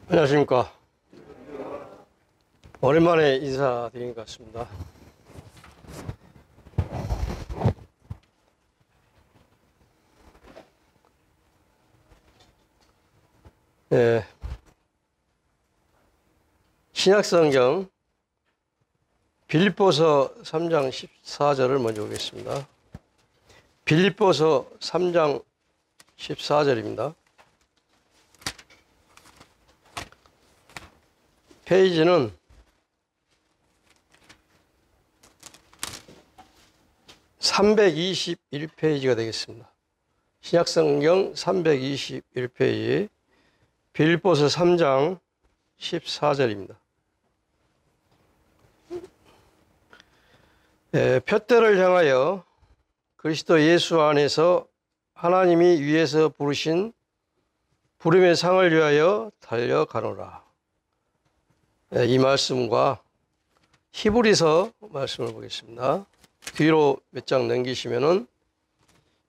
안녕하십니까. 오랜만에 인사드린 것 같습니다. 네, 신약성경 빌립보서 3장 14절을 먼저 보겠습니다. 빌립보서 3장 14절입니다. 페이지는 321페이지가 되겠습니다. 신약성경 321페이지 빌립보서 3장 14절입니다. 푯대를 향하여 그리스도 예수 안에서 하나님이 위에서 부르신 부름의 상을 위하여 달려가노라. 이 말씀과 히브리서 말씀을 보겠습니다. 뒤로 몇 장 넘기시면은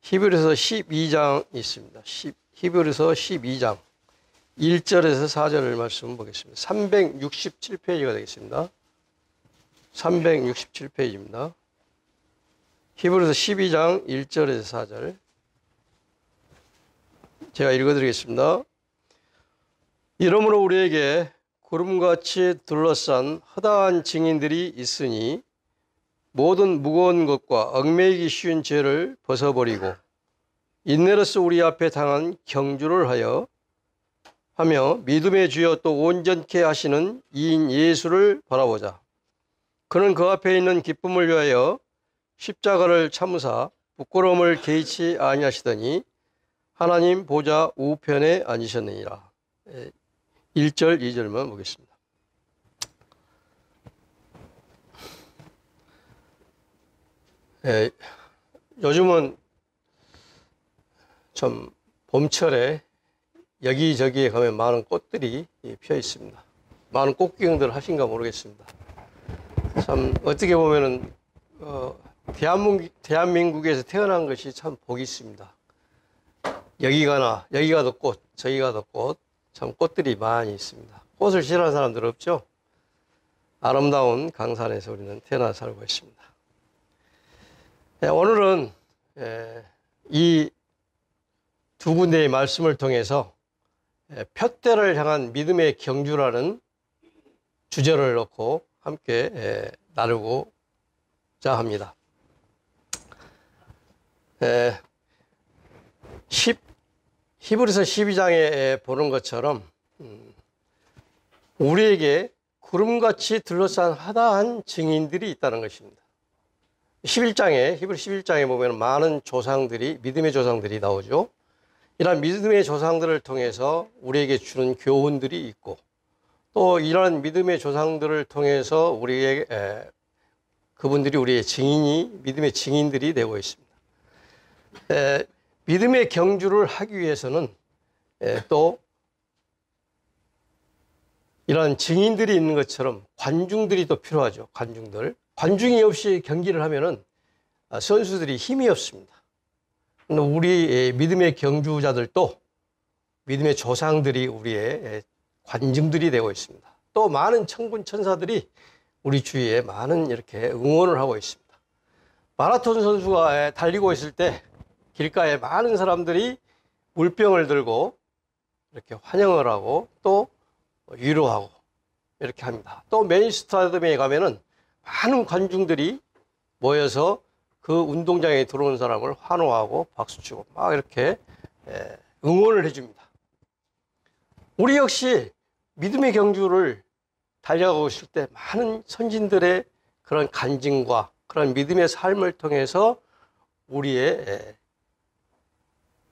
히브리서 12장 있습니다. 히브리서 12장 1절에서 4절을 말씀 보겠습니다. 367페이지가 되겠습니다. 367페이지입니다. 히브리서 12장 1절에서 4절 제가 읽어드리겠습니다. 이러므로 우리에게 구름같이 둘러싼 허다한 증인들이 있으니 모든 무거운 것과 얽매이기 쉬운 죄를 벗어버리고 인내로서 우리 앞에 당한 경주를 하며 믿음의 주여 또 온전케 하시는 이인 예수를 바라보자. 그는 그 앞에 있는 기쁨을 위하여 십자가를 참으사 부끄러움을 개의치 아니하시더니 하나님 보좌 우편에 앉으셨느니라. 1절 2절만 보겠습니다. 요즘은 좀 봄철에 여기저기에 가면 많은 꽃들이 피어 있습니다. 많은 꽃 구경들 하신가 모르겠습니다. 참 어떻게 보면은 대한민국에서 태어난 것이 참 복이 있습니다. 여기 가도 꽃, 저기 가도 꽃, 참 꽃들이 많이 있습니다. 꽃을 싫어하는 사람들 없죠? 아름다운 강산에서 우리는 태어나 살고 있습니다. 오늘은 이 두 군데의 말씀을 통해서 푯대를 향한 믿음의 경주라는 주제를 놓고 함께 나누고자 합니다. 히브리서 12장에 보는 것처럼 우리에게 구름같이 둘러싼 허다한 증인들이 있다는 것입니다. 히브리 11장에 보면 많은 조상들이, 믿음의 조상들이 나오죠. 이러한 믿음의 조상들을 통해서 우리에게 주는 교훈들이 있고 또 이러한 믿음의 조상들을 통해서 우리에게 그분들이 우리의 믿음의 증인들이 되고 있습니다. 믿음의 경주를 하기 위해서는 또 이러한 증인들이 있는 것처럼 관중들이 또 필요하죠. 관중이 없이 경기를 하면은 선수들이 힘이 없습니다. 우리 믿음의 경주자들도 믿음의 조상들이 우리의 관중들이 되고 있습니다. 또 많은 천군 천사들이 우리 주위에 많은 이렇게 응원을 하고 있습니다. 마라톤 선수가 달리고 있을 때 길가에 많은 사람들이 물병을 들고 이렇게 환영을 하고 또 위로하고 이렇게 합니다. 또 메인 스타디움에 가면은 많은 관중들이 모여서 그 운동장에 들어온 사람을 환호하고 박수치고 막 이렇게 응원을 해줍니다. 우리 역시 믿음의 경주를 달려가고 있을 때 많은 선진들의 그런 간증과 그런 믿음의 삶을 통해서 우리의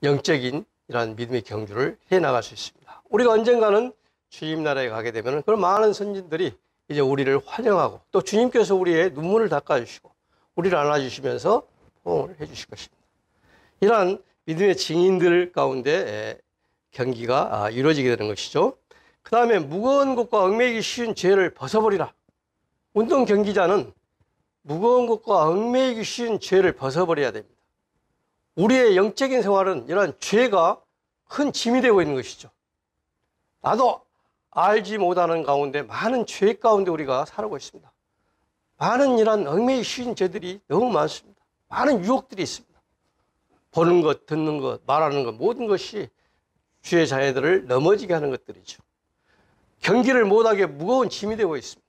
영적인 이러한 믿음의 경주를 해나갈 수 있습니다. 우리가 언젠가는 주님 나라에 가게 되면 그런 많은 선진들이 이제 우리를 환영하고 또 주님께서 우리의 눈물을 닦아주시고 우리를 안아주시면서 포옹을 해주실 것입니다. 이러한 믿음의 증인들 가운데 경기가 이루어지게 되는 것이죠. 그 다음에 무거운 것과 얽매이기 쉬운 죄를 벗어버리라. 운동 경기자는 무거운 것과 얽매이기 쉬운 죄를 벗어버려야 됩니다. 우리의 영적인 생활은 이러한 죄가 큰 짐이 되고 있는 것이죠. 나도 알지 못하는 가운데 많은 죄 가운데 우리가 살아가고 있습니다. 많은 이런 얽매이 쉬운 죄들이 너무 많습니다. 많은 유혹들이 있습니다. 보는 것, 듣는 것, 말하는 것 모든 것이 주의 자녀들을 넘어지게 하는 것들이죠. 경기를 못하게 무거운 짐이 되고 있습니다.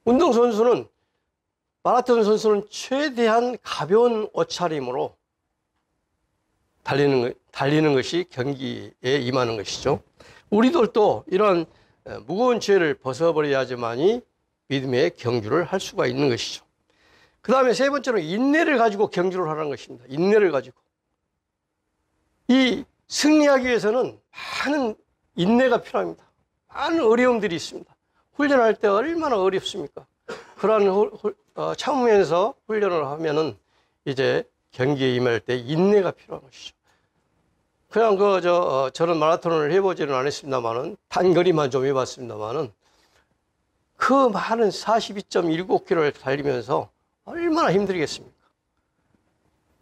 운동선수는 마라톤 선수는 최대한 가벼운 옷차림으로 달리는 것이 경기에 임하는 것이죠. 우리들도 이런 무거운 죄를 벗어버려야지만이 믿음의 경주를 할 수가 있는 것이죠. 그 다음에 세 번째로 인내를 가지고 경주를 하는 것입니다. 인내를 가지고. 이 승리하기 위해서는 많은 인내가 필요합니다. 많은 어려움들이 있습니다. 훈련할 때 얼마나 어렵습니까? 그러한 참으면서 훈련을 하면은 이제 경기에 임할 때 인내가 필요한 것이죠. 그냥 저는 마라톤을 해보지는 않았습니다만은 단거리만 좀 해봤습니다만은 그 많은 42.19km를 달리면서 얼마나 힘들겠습니까?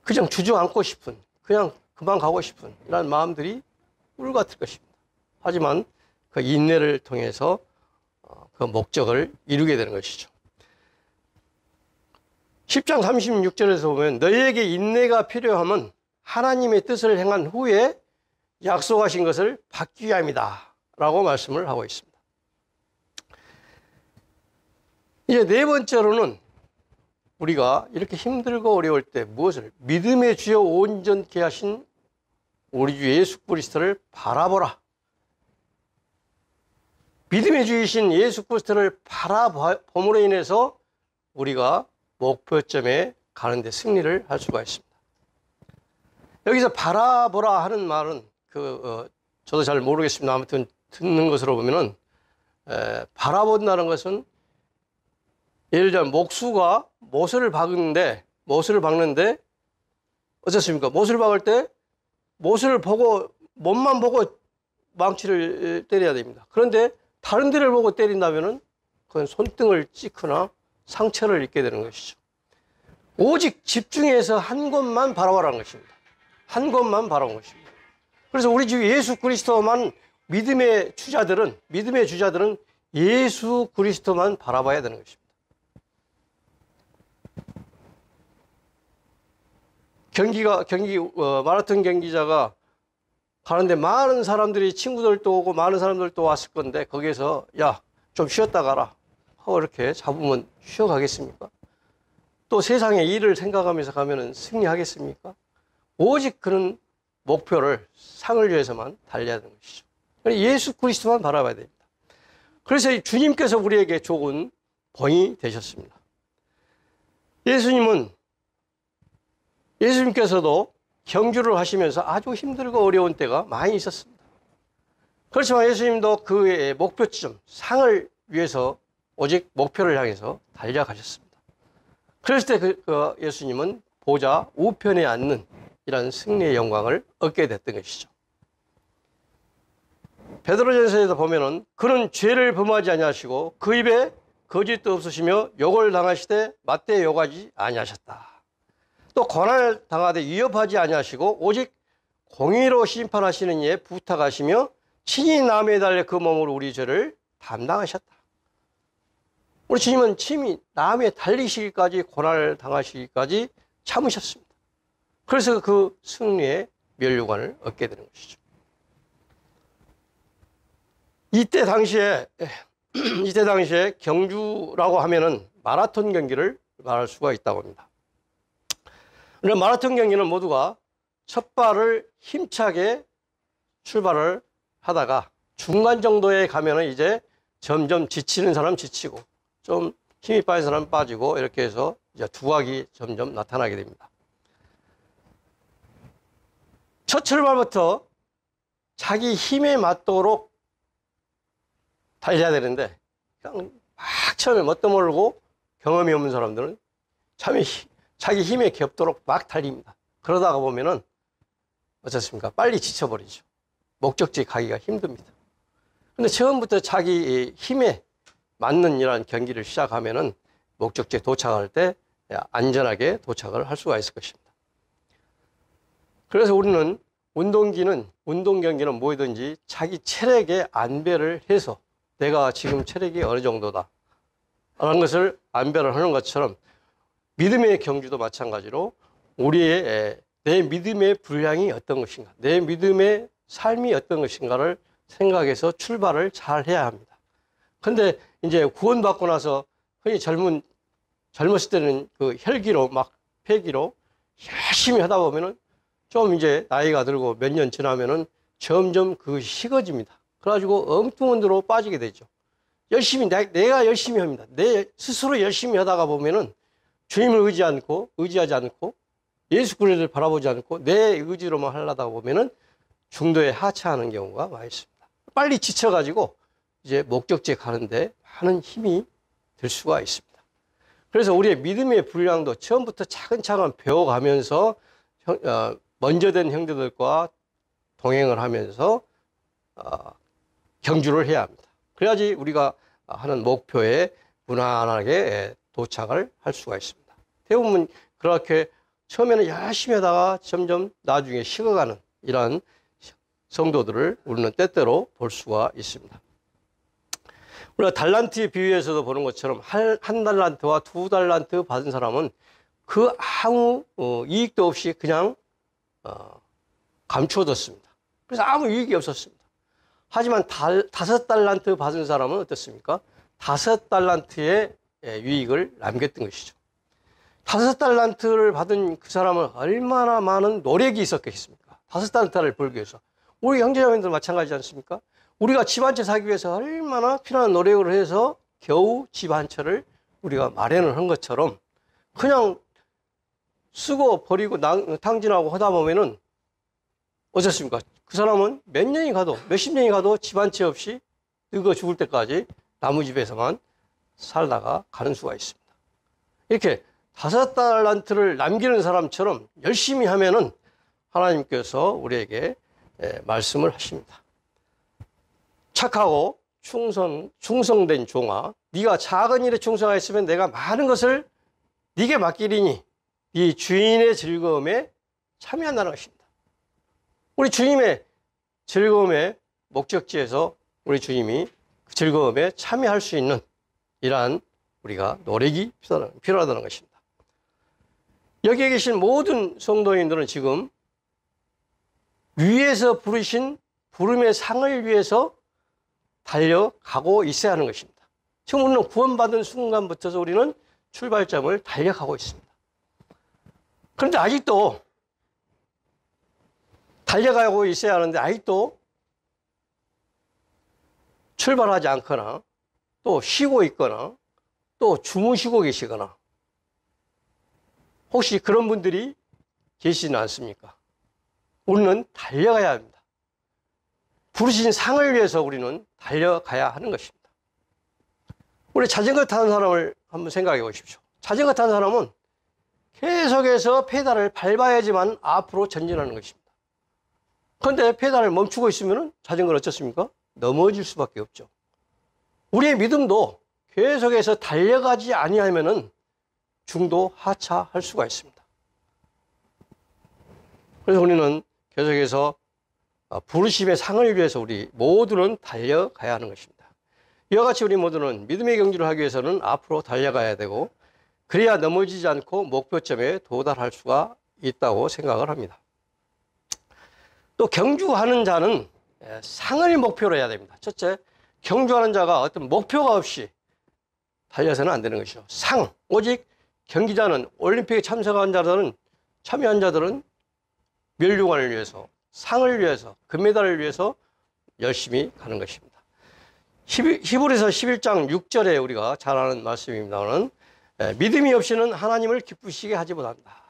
그냥 주저앉고 싶은, 그냥 그만 가고 싶은 이런 마음들이 울 같을 것입니다. 하지만 그 인내를 통해서 그 목적을 이루게 되는 것이죠. 10장 36절에서 보면 너희에게 인내가 필요하면 하나님의 뜻을 행한 후에 약속하신 것을 받기 위함이다 라고 말씀을 하고 있습니다. 이제 네 번째로는 우리가 이렇게 힘들고 어려울 때 무엇을 믿음의 주여 온전케 하신 우리 주 예수 그리스도를 바라보라. 믿음의 주이신 예수 그리스도를 바라봄으로 인해서 우리가 목표점에 가는데 승리를 할 수가 있습니다. 여기서 바라보라 하는 말은 저도 잘 모르겠습니다. 아무튼 듣는 것으로 보면은 바라본다는 것은 예를 들면 목수가 못을 박는데 어떻습니까? 못을 박을 때 못을 보고 못만 보고 망치를 때려야 됩니다. 그런데 다른 데를 보고 때린다면은 그건 손등을 찍거나 상처를 입게 되는 것이죠. 오직 집중해서 한 곳만 바라보라는 것입니다. 한 곳만 바라보는 것입니다. 그래서 우리 주 예수 그리스도만 믿음의 주자들은 예수 그리스도만 바라봐야 되는 것입니다. 마라톤 경기자가 가는데 많은 사람들이 친구들도 오고 많은 사람들도 왔을 건데 거기에서 야, 좀 쉬었다 가라 하고 이렇게 잡으면 쉬어가겠습니까? 또 세상의 일을 생각하면서 가면은 승리하겠습니까? 오직 그런 목표를 상을 위해서만 달려야 하는 것이죠. 예수 그리스도만 바라봐야 됩니다. 그래서 주님께서 우리에게 좋은 본이 되셨습니다. 예수님께서도 경주를 하시면서 아주 힘들고 어려운 때가 많이 있었습니다. 그렇지만 예수님도 그의 목표점, 상을 위해서 오직 목표를 향해서 달려가셨습니다. 그랬을 때 예수님은 보좌 우편에 앉는 이런 승리의 영광을 얻게 됐던 것이죠. 베드로전서에서 보면은 그는 죄를 범하지 아니하시고 그 입에 거짓도 없으시며 욕을 당하시되 맞대 욕하지 아니하셨다. 또 고난을 당하되 위협하지 아니하시고 오직 공의로 심판하시는 이에 부탁하시며 친히 남에 달려 그 몸으로 우리 죄를 담당하셨다. 우리 주님은 친히 남에 달리시기까지 고난을 당하시기까지 참으셨습니다. 그래서 그 승리의 면류관을 얻게 되는 것이죠. 이때 당시에 경주라고 하면은 마라톤 경기를 말할 수가 있다고 합니다. 그런데 마라톤 경기는 모두가 첫 발을 힘차게 출발을 하다가 중간 정도에 가면은 이제 점점 지치는 사람 지치고 좀 힘이 빠진 사람 빠지고 이렇게 해서 이제 두각이 점점 나타나게 됩니다. 첫 출발부터 자기 힘에 맞도록 달려야 되는데 그냥 막 처음에 뭣도 모르고 경험이 없는 사람들은 자기 힘에 겹도록 막 달립니다. 그러다가 보면은 어떻습니까? 빨리 지쳐버리죠. 목적지에 가기가 힘듭니다. 근데 처음부터 자기 힘에 맞는 이런 경기를 시작하면은 목적지에 도착할 때 안전하게 도착을 할 수가 있을 것입니다. 그래서 우리는 운동 경기는 뭐든지 자기 체력에 안배를 해서 내가 지금 체력이 어느 정도다 라는 것을 안배를 하는 것처럼 믿음의 경주도 마찬가지로 우리의 내 믿음의 분량이 어떤 것인가, 내 믿음의 삶이 어떤 것인가를 생각해서 출발을 잘 해야 합니다. 근데 이제 구원받고 나서 흔히 젊었을 때는 그 혈기로 막 패기로 열심히 하다 보면은 좀 이제 나이가 들고 몇 년 지나면은 점점 그것이 식어집니다. 그래가지고 엉뚱한 데로 빠지게 되죠. 내가 열심히 합니다. 내 스스로 열심히 하다가 보면은 주님을 의지하지 않고 예수 그리스도를 바라보지 않고 내 의지로만 하려다 보면은 중도에 하차하는 경우가 많이 있습니다. 빨리 지쳐가지고 이제 목적지에 가는데 많은 힘이 들 수가 있습니다. 그래서 우리의 믿음의 분량도 처음부터 차근차근 배워가면서 먼저 된 형제들과 동행을 하면서 경주를 해야 합니다. 그래야지 우리가 하는 목표에 무난하게 도착을 할 수가 있습니다. 대부분 그렇게 처음에는 열심히 하다가 점점 나중에 식어가는 이러한 성도들을 우리는 때때로 볼 수가 있습니다. 우리가 달란트의 비유에서도 보는 것처럼 한 달란트와 두 달란트 받은 사람은 그 아무 이익도 없이 그냥 감추어뒀습니다. 그래서 아무 유익이 없었습니다. 하지만 5달란트 받은 사람은 어떻습니까? 5달란트의 유익을 남겼던 것이죠. 5달란트를 받은 그 사람은 얼마나 많은 노력이 있었겠습니까? 5달란트를 벌기 위해서. 우리 형제자매들 마찬가지지 않습니까? 우리가 집 한 채 사기 위해서 얼마나 피나는 노력을 해서 겨우 집 한 채를 우리가 마련을 한 것처럼 그냥 쓰고 버리고 탕진하고 하다 보면은 어떻습니까? 그 사람은 몇 년이 가도 몇십 년이 가도 집 한 채 없이 늙어 죽을 때까지 나무집에서만 살다가 가는 수가 있습니다. 이렇게 5달란트를 남기는 사람처럼 열심히 하면은 하나님께서 우리에게 말씀을 하십니다. 착하고 충성된 종아, 네가 작은 일에 충성하였으면 내가 많은 것을 네게 맡기리니 네 주인의 즐거움에 참여한다는 것입니다. 우리 주님의 즐거움의 목적지에서 우리 주님이 그 즐거움에 참여할 수 있는 이러한 우리가 노력이 필요하다는 것입니다. 여기에 계신 모든 성도님들은 지금 위에서 부르신 부름의 상을 위해서 달려가고 있어야 하는 것입니다. 지금 우리는 구원받은 순간부터 우리는 출발점을 달려가고 있습니다. 그런데 아직도 달려가고 있어야 하는데 아직도 출발하지 않거나 또 쉬고 있거나 또 주무시고 계시거나 혹시 그런 분들이 계시지는 않습니까? 우리는 달려가야 합니다. 부르신 상을 위해서 우리는 달려가야 하는 것입니다. 우리 자전거 타는 사람을 한번 생각해 보십시오. 자전거 타는 사람은 계속해서 페달을 밟아야지만 앞으로 전진하는 것입니다. 그런데 페달을 멈추고 있으면 자전거는 어떻습니까? 넘어질 수밖에 없죠. 우리의 믿음도 계속해서 달려가지 아니하면은 중도 하차할 수가 있습니다. 그래서 우리는 계속해서 부르심의 상을 위해서 우리 모두는 달려가야 하는 것입니다. 이와 같이 우리 모두는 믿음의 경주를 하기 위해서는 앞으로 달려가야 되고 그래야 넘어지지 않고 목표점에 도달할 수가 있다고 생각을 합니다. 또 경주하는 자는 상을 목표로 해야 됩니다. 첫째, 경주하는 자가 어떤 목표가 없이 달려서는 안 되는 것이죠. 상, 오직 경기자는 올림픽에 참여한 자들은 멸류관을 위해서, 상을 위해서, 금메달을 위해서 열심히 가는 것입니다. 히브리서 11장 6절에 우리가 잘 아는 말씀입니다만 믿음이 없이는 하나님을 기쁘시게 하지 못한다.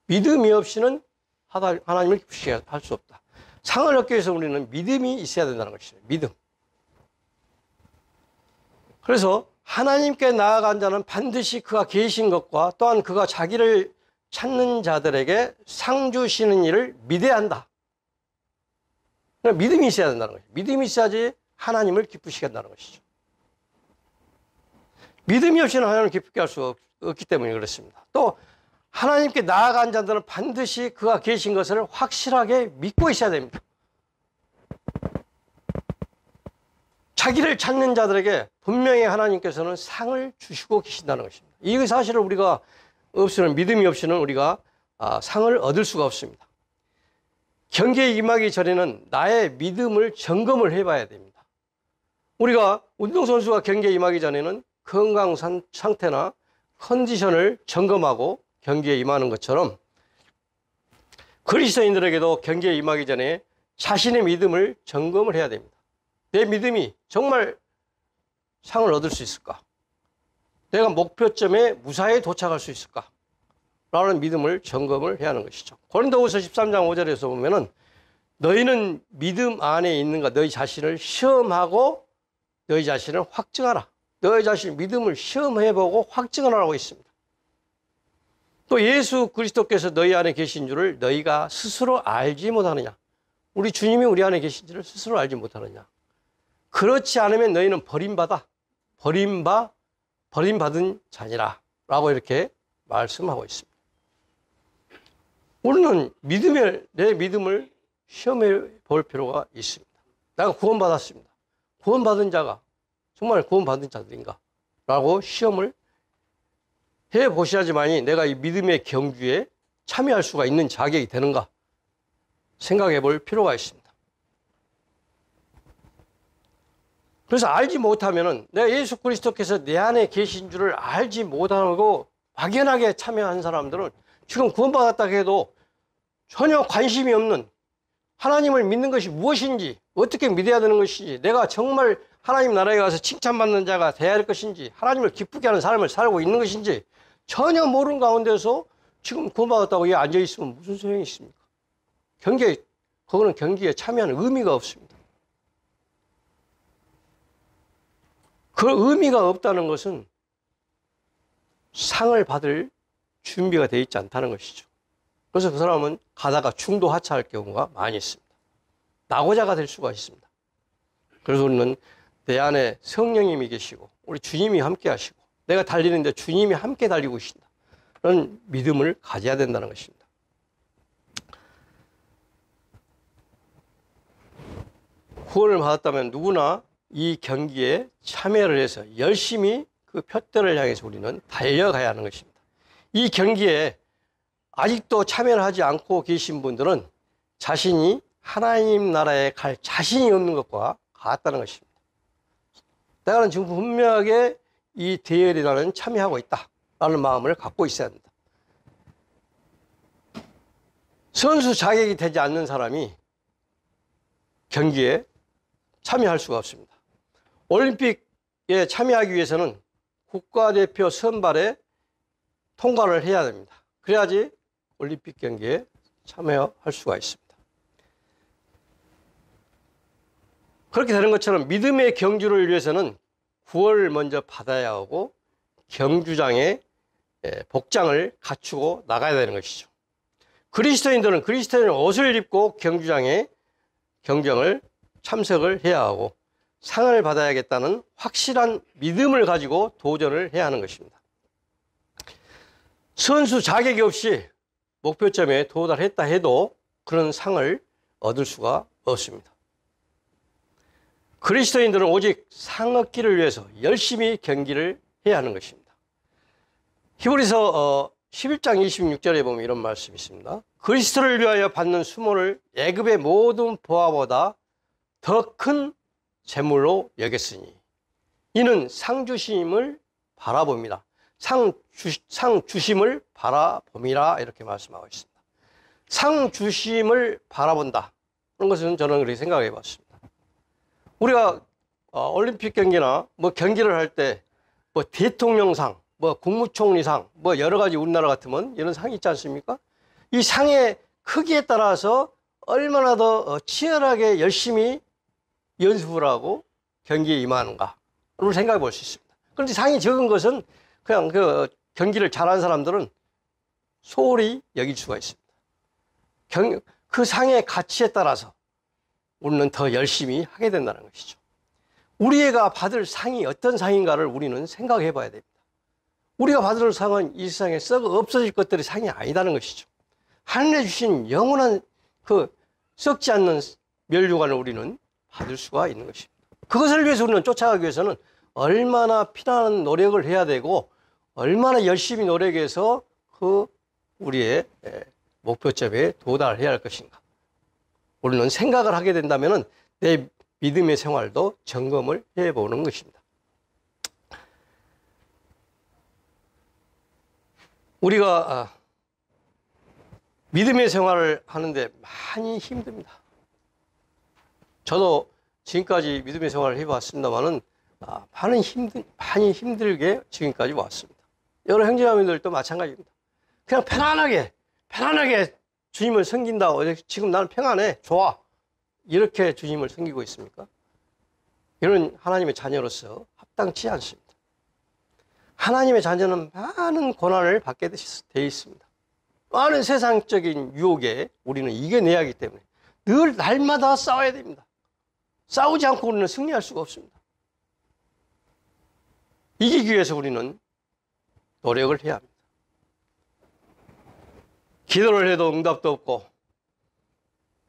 믿음이 없이는 하나님을 기쁘시게 할 수 없다. 상을 얻기 위해서 우리는 믿음이 있어야 된다는 것이죠. 믿음. 그래서 하나님께 나아간 자는 반드시 그가 계신 것과 또한 그가 자기를 찾는 자들에게 상 주시는 일을 믿어야 한다. 믿음이 있어야 된다는 것이죠. 믿음이 있어야지 하나님을 기쁘시게 한다는 것이죠. 믿음이 없이는 하나님을 기쁘게 할 수 없기 때문에 그렇습니다. 또 하나님께 나아간 자들은 반드시 그가 계신 것을 확실하게 믿고 있어야 됩니다. 자기를 찾는 자들에게 분명히 하나님께서는 상을 주시고 계신다는 것입니다. 이 사실을 우리가 없이는, 믿음이 없이는 우리가 상을 얻을 수가 없습니다. 경계에 임하기 전에는 나의 믿음을 점검을 해봐야 됩니다. 우리가 운동선수가 경기에 임하기 전에는 건강 상태나 컨디션을 점검하고 경기에 임하는 것처럼 그리스도인들에게도 경기에 임하기 전에 자신의 믿음을 점검을 해야 됩니다. 내 믿음이 정말 상을 얻을 수 있을까? 내가 목표점에 무사히 도착할 수 있을까? 라는 믿음을 점검을 해야 하는 것이죠. 고린도후서 13장 5절에서 보면은 너희는 믿음 안에 있는가? 너희 자신을 시험하고 너희 자신을 확증하라. 너희 자신 믿음을 시험해보고 확증하라고 있습니다. 또 예수 그리스도께서 너희 안에 계신 줄을 너희가 스스로 알지 못하느냐? 우리 주님이 우리 안에 계신지를 스스로 알지 못하느냐? 그렇지 않으면 너희는 버림받은 자니라 라고 이렇게 말씀하고 있습니다. 우리는 내 믿음을 시험해 볼 필요가 있습니다. 내가 구원받았습니다. 구원받은 자가 정말 구원받은 자들인가? 라고 시험을 해보셔야지만이 내가 이 믿음의 경주에 참여할 수가 있는 자격이 되는가 생각해 볼 필요가 있습니다. 그래서 알지 못하면은 내가 예수 그리스도께서 내 안에 계신 줄을 알지 못하고 막연하게 참여한 사람들은 지금 구원받았다 해도 전혀 관심이 없는, 하나님을 믿는 것이 무엇인지, 어떻게 믿어야 되는 것인지, 내가 정말 하나님 나라에 가서 칭찬받는 자가 되어야 할 것인지, 하나님을 기쁘게 하는 삶을 살고 있는 것인지 전혀 모르는 가운데서 지금 구원받았다고 여기 앉아있으면 무슨 소용이 있습니까? 그거는 경기에 참여하는 의미가 없습니다. 그 의미가 없다는 것은 상을 받을 준비가 되어 있지 않다는 것이죠. 그래서 그 사람은 가다가 중도하차할 경우가 많이 있습니다. 낙오자가 될 수가 있습니다. 그래서 우리는 내 안에 성령님이 계시고 우리 주님이 함께 하시고 내가 달리는데 주님이 함께 달리고 계신다. 그런 믿음을 가져야 된다는 것입니다. 구원을 받았다면 누구나 이 경기에 참여를 해서 열심히 그 표대를 향해서 우리는 달려가야 하는 것입니다. 이 경기에 아직도 참여를 하지 않고 계신 분들은 자신이 하나님 나라에 갈 자신이 없는 것과 같다는 것입니다. 내가는 지금 분명하게 이 대열에 나는 참여하고 있다라는 마음을 갖고 있어야 합니다. 선수 자격이 되지 않는 사람이 경기에 참여할 수가 없습니다. 올림픽에 참여하기 위해서는 국가대표 선발에 통과를 해야 됩니다. 그래야지 올림픽 경기에 참여할 수가 있습니다. 그렇게 되는 것처럼 믿음의 경주를 위해서는 구원을 먼저 받아야 하고 경주장에 복장을 갖추고 나가야 되는 것이죠. 그리스도인들은 그리스도인의 옷을 입고 경주장에 경쟁을 참석을 해야 하고 상을 받아야겠다는 확실한 믿음을 가지고 도전을 해야 하는 것입니다. 선수 자격이 없이 목표점에 도달했다 해도 그런 상을 얻을 수가 없습니다. 그리스도인들은 오직 상 얻기를 위해서 열심히 경기를 해야 하는 것입니다. 히브리서 11장 26절에 보면 이런 말씀이 있습니다. 그리스도를 위하여 받는 수모를 애굽의 모든 보화보다 더 큰 재물로 여겼으니 이는 상 주심을 바라봅니다. 상 주심을 바라봄이라 이렇게 말씀하고 있습니다. 상 주심을 바라본다. 그런 것은 저는 그렇게 생각해 봤습니다. 우리가 올림픽 경기나 뭐 경기를 할 때 뭐 대통령상, 뭐 국무총리상, 뭐 여러 가지 우리나라 같으면 이런 상이 있지 않습니까? 이 상의 크기에 따라서 얼마나 더 치열하게 열심히 연습을 하고 경기에 임하는가를 생각해 볼 수 있습니다. 그런데 상이 적은 것은 그냥 그 경기를 잘하는 사람들은 소홀히 여길 수가 있습니다. 그 상의 가치에 따라서 우리는 더 열심히 하게 된다는 것이죠. 우리가 받을 상이 어떤 상인가를 우리는 생각해 봐야 됩니다. 우리가 받을 상은 이 세상에 썩어 없어질 것들이 상이 아니다는 것이죠. 하늘에 주신 영원한 그 썩지 않는 멸류관을 우리는 받을 수가 있는 것입니다. 그것을 위해서 우리는 쫓아가기 위해서는 얼마나 피나는 노력을 해야 되고 얼마나 열심히 노력해서 그 우리의 목표점에 도달해야 할 것인가. 우리는 생각을 하게 된다면 내 믿음의 생활도 점검을 해보는 것입니다. 우리가 믿음의 생활을 하는데 많이 힘듭니다. 저도 지금까지 믿음의 생활을 해봤습니다만은 많이 힘들게 지금까지 왔습니다. 여러 형제자매들도 마찬가지입니다. 그냥 편안하게 주님을 섬긴다. 지금 나는 평안해, 좋아, 이렇게 주님을 섬기고 있습니까? 이런 하나님의 자녀로서 합당치 않습니다. 하나님의 자녀는 많은 고난을 받게 돼 있습니다. 많은 세상적인 유혹에 우리는 이겨내야 하기 때문에 늘 날마다 싸워야 됩니다. 싸우지 않고 우리는 승리할 수가 없습니다. 이기기 위해서 우리는 노력을 해야 합니다. 기도를 해도 응답도 없고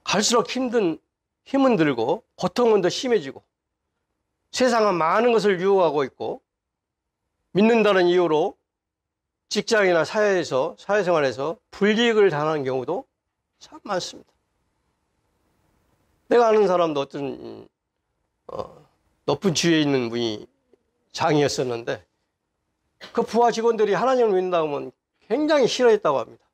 갈수록 힘은 들고 고통은 더 심해지고 세상은 많은 것을 유혹하고 있고 믿는다는 이유로 직장이나 사회생활에서 불이익을 당하는 경우도 참 많습니다. 내가 아는 사람도 어떤 높은 지위에 있는 분이 장이었었는데 그 부하 직원들이 하나님을 믿는다고 하면 굉장히 싫어했다고 합니다.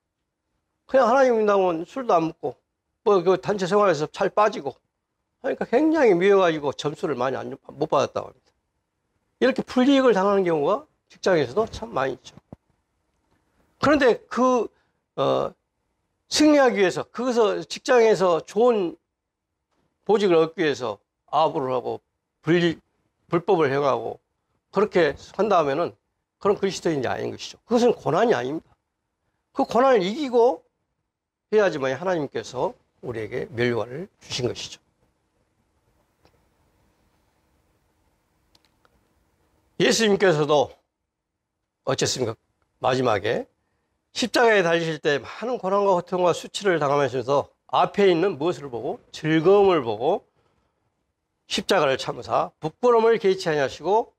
그냥 하나님 믿는다고 하면 술도 안 먹고 그 단체 생활에서 잘 빠지고 그러니까 굉장히 미워가지고 점수를 많이 못 받았다고 합니다. 이렇게 불이익을 당하는 경우가 직장에서도 참 많이 있죠. 그런데 승리하기 위해서, 그것을 직장에서 좋은 보직을 얻기 위해서 아부를 하고 불법을 행하고 그렇게 한다면은 그런 그리스도인이 아닌 것이죠. 그것은 고난이 아닙니다. 그 고난을 이기고 해야지만 하나님께서 우리에게 멸류관을 주신 것이죠. 예수님께서도 어쨌습니까? 마지막에 십자가에 달리실 때 많은 고난과 고통과 수치를 당하면서 앞에 있는 무엇을 보고? 즐거움을 보고 십자가를 참으사 부끄러움을 개의치 아니하시고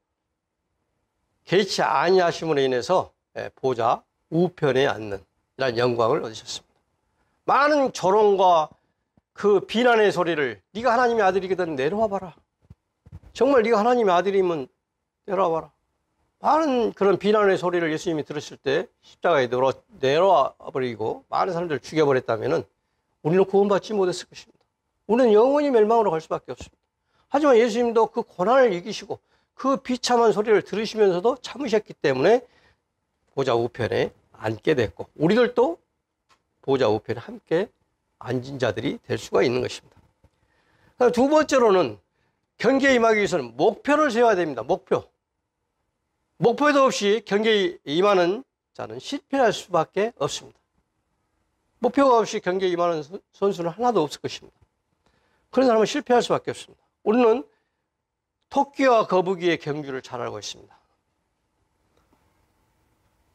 개의치 아니하심으로 인해서 보좌 우편에 앉는 이런 영광을 얻으셨습니다. 많은 조롱과 그 비난의 소리를 네가 하나님의 아들이거든 내려와 봐라. 정말 네가 하나님의 아들이면 내려와 봐라. 많은 그런 비난의 소리를 예수님이 들으실 때 십자가에 내려와 버리고 많은 사람들을 죽여버렸다면 우리는 구원받지 못했을 것입니다. 우리는 영원히 멸망으로 갈 수밖에 없습니다. 하지만 예수님도 그 고난을 이기시고 그 비참한 소리를 들으시면서도 참으셨기 때문에 보좌 우편에 앉게 됐고 우리들도 보좌 우편에 함께 앉은 자들이 될 수가 있는 것입니다. 두 번째로는 경계에 임하기 위해서는 목표를 세워야 됩니다. 목표도 없이 경계에 임하는 자는 실패할 수밖에 없습니다. 목표가 없이 경계에 임하는 선수는 하나도 없을 것입니다. 그런 사람은 실패할 수밖에 없습니다. 우리는 토끼와 거북이의 경주를 잘 알고 있습니다.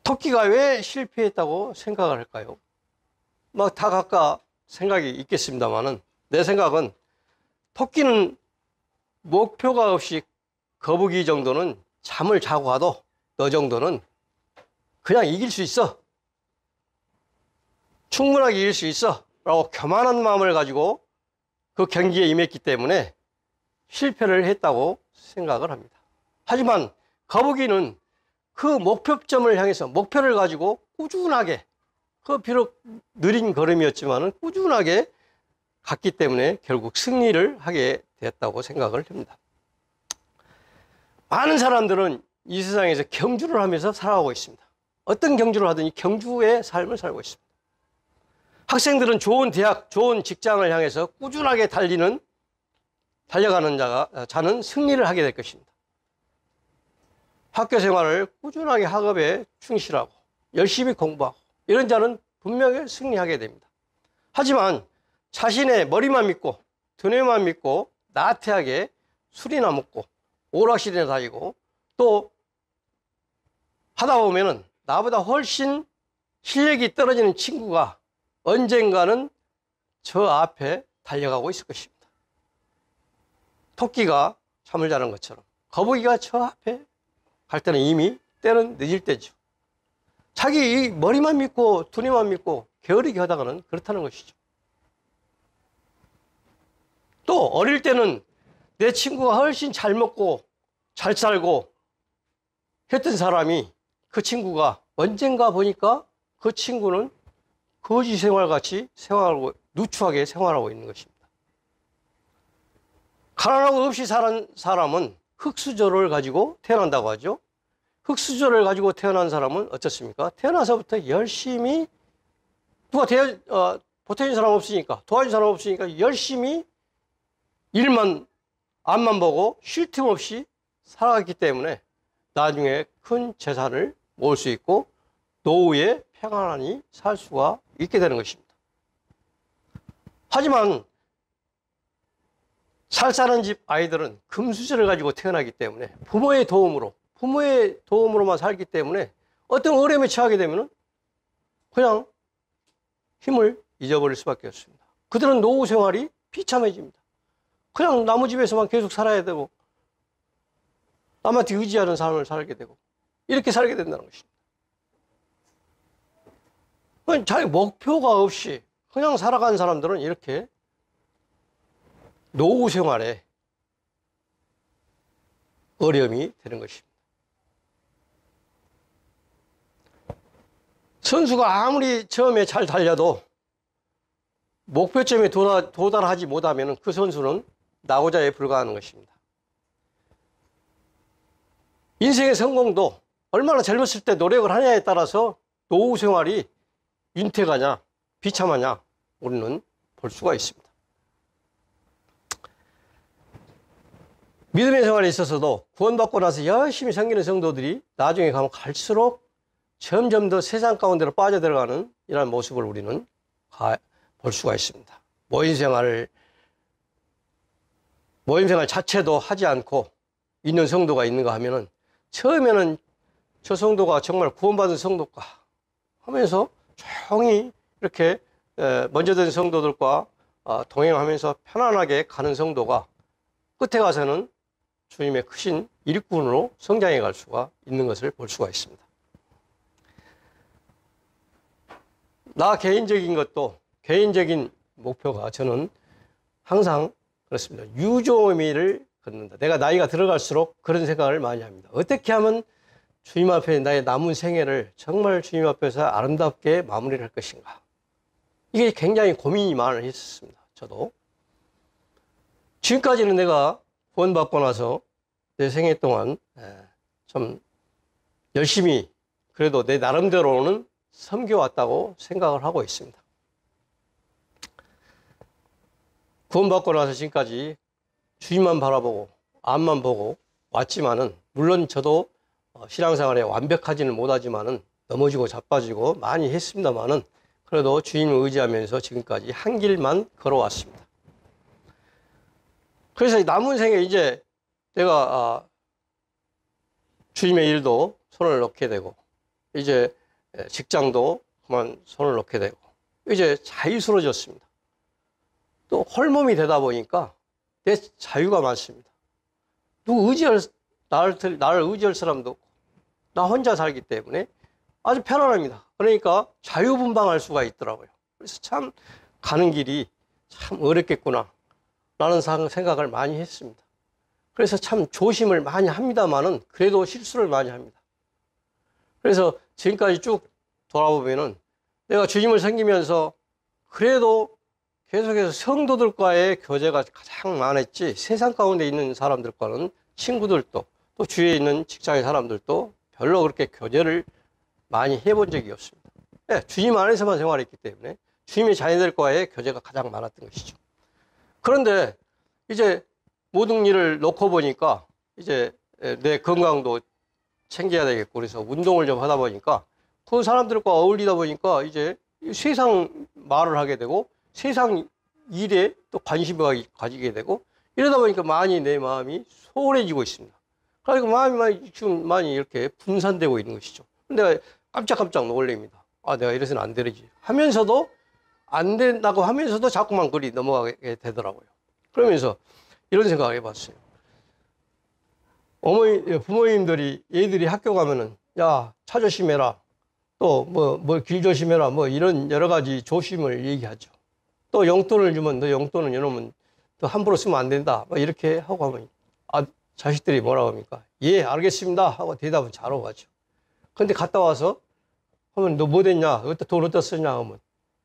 토끼가 왜 실패했다고 생각을 할까요? 막 다 각각 생각이 있겠습니다만은 내 생각은 토끼는 목표가 없이 거북이 정도는 잠을 자고 가도 너 정도는 그냥 이길 수 있어. 충분하게 이길 수 있어. 라고 교만한 마음을 가지고 그 경기에 임했기 때문에 실패를 했다고 생각을 합니다. 하지만 거북이는 그 목표점을 향해서 목표를 가지고 꾸준하게 그 비록 느린 걸음이었지만 꾸준하게 갔기 때문에 결국 승리를 하게 됐다고 생각을 합니다. 많은 사람들은 이 세상에서 경주를 하면서 살아가고 있습니다. 어떤 경주를 하든지 경주의 삶을 살고 있습니다. 학생들은 좋은 대학, 좋은 직장을 향해서 꾸준하게 달려가는 자는 승리를 하게 될 것입니다. 학교 생활을 꾸준하게 학업에 충실하고 열심히 공부하고 이런 자는 분명히 승리하게 됩니다. 하지만 자신의 머리만 믿고 두뇌만 믿고 나태하게 술이나 먹고 오락실이나 다니고 또 하다 보면은 나보다 훨씬 실력이 떨어지는 친구가 언젠가는 저 앞에 달려가고 있을 것입니다. 토끼가 잠을 자는 것처럼 거북이가 저 앞에 갈 때는 이미 때는 늦을 때죠. 자기 머리만 믿고 두뇌만 믿고 게으르게 하다가는 그렇다는 것이죠. 또 어릴 때는 내 친구가 훨씬 잘 먹고 잘 살고 했던 사람이 그 친구가 언젠가 보니까 그 친구는 거지 생활같이 생활하고 누추하게 생활하고 있는 것입니다. 가난하고 없이 사는 사람은 흙수저를 가지고 태어난다고 하죠. 흙수저를 가지고 태어난 사람은 어떻습니까? 태어나서부터 열심히 누가 보태준 사람 없으니까, 도와준 사람 없으니까 열심히 일만 앞만 보고 쉴 틈 없이 살아갔기 때문에 나중에 큰 재산을 모을 수 있고 노후에 평안히 살 수가 있게 되는 것입니다. 하지만 잘 사는 집 아이들은 금수저를 가지고 태어나기 때문에 부모의 도움으로만 살기 때문에 어떤 어려움에 처하게 되면 그냥 힘을 잊어버릴 수밖에 없습니다. 그들은 노후 생활이 비참해집니다. 그냥 남의 집에서만 계속 살아야 되고 남한테 의지하는 삶을 살게 되고 이렇게 살게 된다는 것입니다. 자기 목표가 없이 그냥 살아간 사람들은 이렇게 노후 생활에 어려움이 되는 것입니다. 선수가 아무리 처음에 잘 달려도 목표점에 도달하지 못하면 그 선수는 낙오자에 불과하는 것입니다. 인생의 성공도 얼마나 젊었을 때 노력을 하냐에 따라서 노후 생활이 윤택하냐 비참하냐 우리는 볼 수가 있습니다. 믿음의 생활에 있어서도 구원받고 나서 열심히 섬기는 성도들이 나중에 가면 갈수록 점점 더 세상 가운데로 빠져들어가는 이런 모습을 우리는 볼 수가 있습니다. 모임 생활 자체도 하지 않고 있는 성도가 있는가 하면은 처음에는 저 성도가 정말 구원받은 성도가 하면서 조용히 이렇게 먼저 된 성도들과 동행하면서 편안하게 가는 성도가 끝에 가서는 주님의 크신 일꾼으로 성장해 갈 수가 있는 것을 볼 수가 있습니다. 나 개인적인 목표가 저는 항상 그렇습니다. 유종의미를 걷는다. 내가 나이가 들어갈수록 그런 생각을 많이 합니다. 어떻게 하면 주님 앞에 나의 남은 생애를 정말 주님 앞에서 아름답게 마무리를 할 것인가. 이게 굉장히 고민이 많이 했었습니다. 저도. 지금까지는 내가 구원받고 나서 내 생애 동안 좀 열심히 그래도 내 나름대로는 섬겨왔다고 생각을 하고 있습니다. 구원받고 나서 지금까지 주님만 바라보고 앞만 보고 왔지만은 물론 저도 신앙생활에 완벽하지는 못하지만은 넘어지고 자빠지고 많이 했습니다만은 그래도 주님을 의지하면서 지금까지 한 길만 걸어왔습니다. 그래서 남은 생에 이제 내가 주님의 일도 손을 놓게 되고 이제 직장도 그만 손을 놓게 되고 이제 자유스러워졌습니다. 또 홀몸이 되다 보니까 내 자유가 많습니다. 나를 의지할 사람도 없고 나 혼자 살기 때문에 아주 편안합니다. 그러니까 자유분방할 수가 있더라고요. 그래서 참 가는 길이 참 어렵겠구나 라는 생각을 많이 했습니다. 그래서 참 조심을 많이 합니다만은 그래도 실수를 많이 합니다. 그래서 지금까지 쭉 돌아보면은 내가 주님을 섬기면서 그래도 계속해서 성도들과의 교제가 가장 많았지 세상 가운데 있는 사람들과는 친구들도 또 주위에 있는 직장의 사람들도 별로 그렇게 교제를 많이 해본 적이 없습니다. 네, 주님 안에서만 생활했기 때문에 주님의 자녀들과의 교제가 가장 많았던 것이죠. 그런데 이제 모든 일을 놓고 보니까 이제 내 건강도 챙겨야 되겠고 그래서 운동을 좀 하다 보니까 그 사람들과 어울리다 보니까 이제 세상 말을 하게 되고 세상 일에 또 관심을 가지게 되고 이러다 보니까 많이 내 마음이 소홀해지고 있습니다. 그러니까 마음이 지금 많이 이렇게 분산되고 있는 것이죠. 근데 깜짝깜짝 놀랍니다. 아, 내가 이래서는 안 되지 하면서도, 안 된다고 하면서도 자꾸만 글이 넘어가게 되더라고요. 그러면서 이런 생각을 해봤어요. 부모님들이 얘들이 학교 가면은, 야, 차 조심해라. 또 길 조심해라. 뭐 이런 여러 가지 조심을 얘기하죠. 또 용돈을 주면, 너 용돈을 이러면 또 함부로 쓰면 안 된다. 뭐 이렇게 하고 하면, 아, 자식들이 뭐라고 합니까? 예, 알겠습니다. 하고 대답은 잘하고 가죠. 근데 갔다 와서 하면, 너 뭐 됐냐? 돈 어디다 쓰냐? 하면,